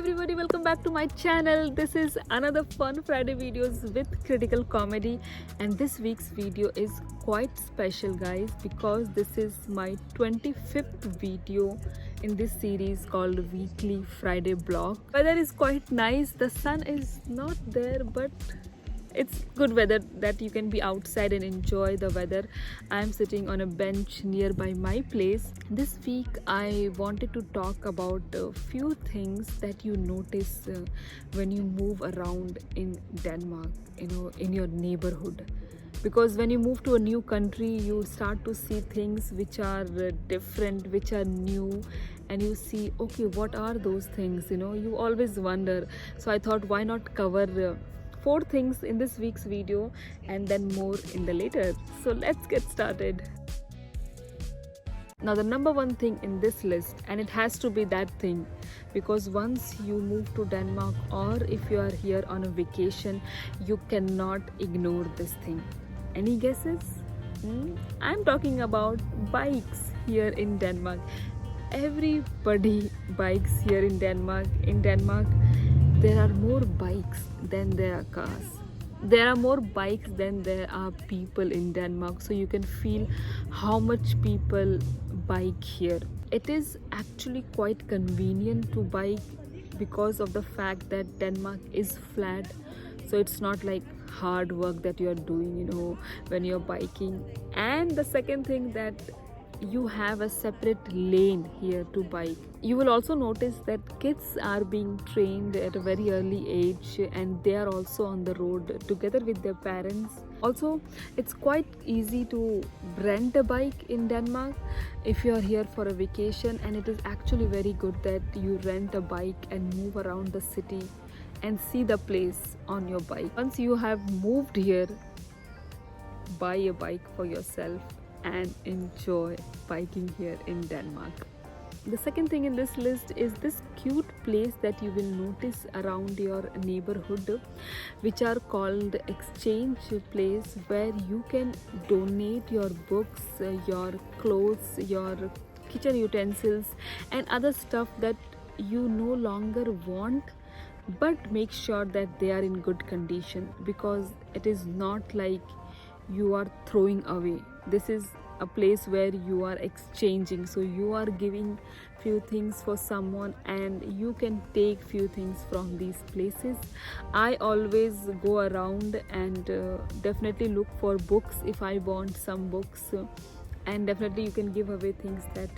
everybody, welcome back to my channel. This is another fun Friday videos with critical comedy, and this week's video is quite special guys because this is my 25th video in this series called Weekly Friday Blog. Weather is quite nice. The sun is not there, but it's good weather that you can be outside and enjoy the weather. I'm sitting on a bench nearby my place. This week I wanted to talk about a few things that you notice when you move around in Denmark, in your neighborhood. Because when you move to a new country, you start to see things which are different, which are new, and you see, okay, what are those things? You always wonder. So I thought, why not cover 4 things in this week's video and then more in the later. So let's get started. Now the number one thing in this list, and it has to be that thing, because once you move to Denmark or if you are here on a vacation, you cannot ignore this thing. Any guesses? I'm talking about bikes here in Denmark. Everybody bikes here in Denmark. In Denmark, there are more bikes than there are cars. There are more bikes than there are people in Denmark. So you can feel how much people bike here. It is actually quite convenient to bike because of the fact that Denmark is flat. So it's not like hard work that you are doing, when you're biking. And the second thing, that you have a separate lane here to bike. You will also notice that kids are being trained at a very early age and they are also on the road together with their parents. Also, it's quite easy to rent a bike in Denmark if you are here for a vacation, and it is actually very good that you rent a bike and move around the city and see the place on your bike. Once you have moved here, buy a bike for yourself and enjoy biking here in Denmark. The second thing in this list is this cute place that you will notice around your neighborhood, which are called exchange place, where you can donate your books, your clothes, your kitchen utensils and other stuff that you no longer want, but make sure that they are in good condition, because it is not like you are throwing away. This is a place where you are exchanging, so you are giving few things for someone and you can take few things from these places. I always go around and definitely look for books if I want some books, and definitely you can give away things that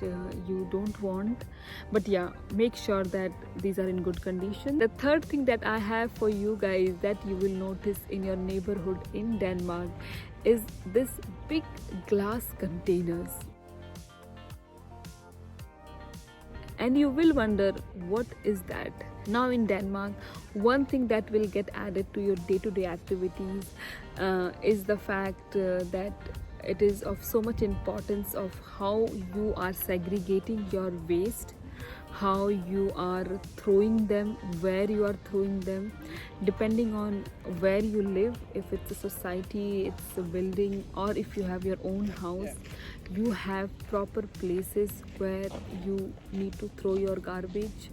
you don't want, but yeah, make sure that these are in good condition. The third thing that I have for you guys that you will notice in your neighborhood in Denmark is this big glass containers. And you will wonder, what is that? Now in Denmark, one thing that will get added to your day-to-day activities is the fact that it is of so much importance of how you are segregating your waste, how you are throwing them, where you are throwing them, depending on where you live. If it's a society, it's a building, or if you have your own house, you have proper places where you need to throw your garbage.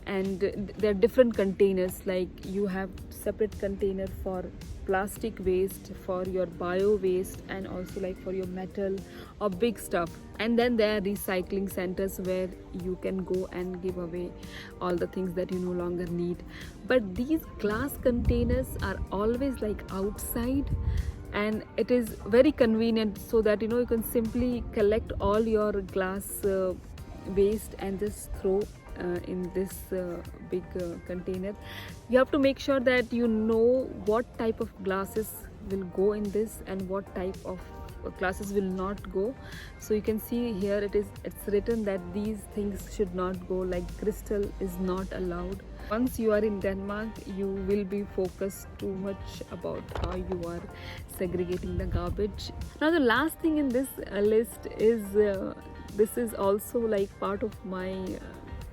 And there are different containers, like you have separate container for plastic waste, for your bio waste, and also like for your metal or big stuff. And then there are recycling centers where you can go and give away all the things that you no longer need. But these glass containers are always like outside, and it is very convenient, so that you can simply collect all your glass waste and just throw in this big container. You have to make sure that you know what type of glasses will go in this and what type of glasses will not go. So you can see here it's written that these things should not go, like crystal is not allowed. Once you are in Denmark, you will be focused too much about how you are segregating the garbage. Now the last thing in this list is this is also like part of my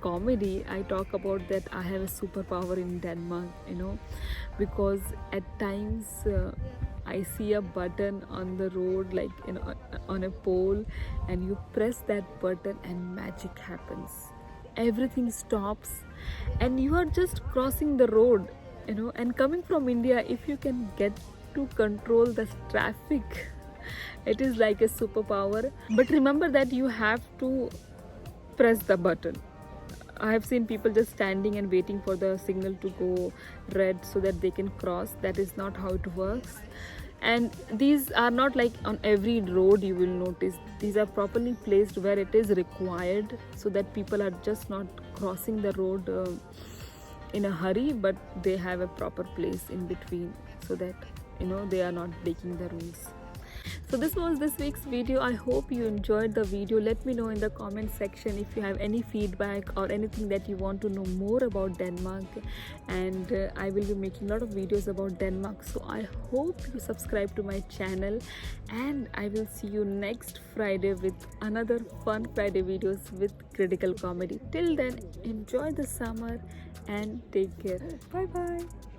comedy. I talk about that I have a superpower in Denmark, because at times I see a button on the road, like on a pole, and you press that button and magic happens. everything stops and you are just crossing the road, and coming from India, if you can get to control the traffic, it is like a superpower. But remember that you have to press the button. I have seen people just standing and waiting for the signal to go red so that they can cross. That is not how it works. And these are not like on every road you will notice. These are properly placed where it is required, so that people are just not crossing the road in a hurry, but they have a proper place in between, so that they are not breaking the rules. So this was this week's video. I hope you enjoyed the video. Let me know in the comment section if you have any feedback or anything that you want to know more about Denmark. And I will be making a lot of videos about Denmark, so I hope you subscribe to my channel, and I will see you next Friday with another fun Friday videos with critical comedy. Till then, enjoy the summer and take care. Bye bye.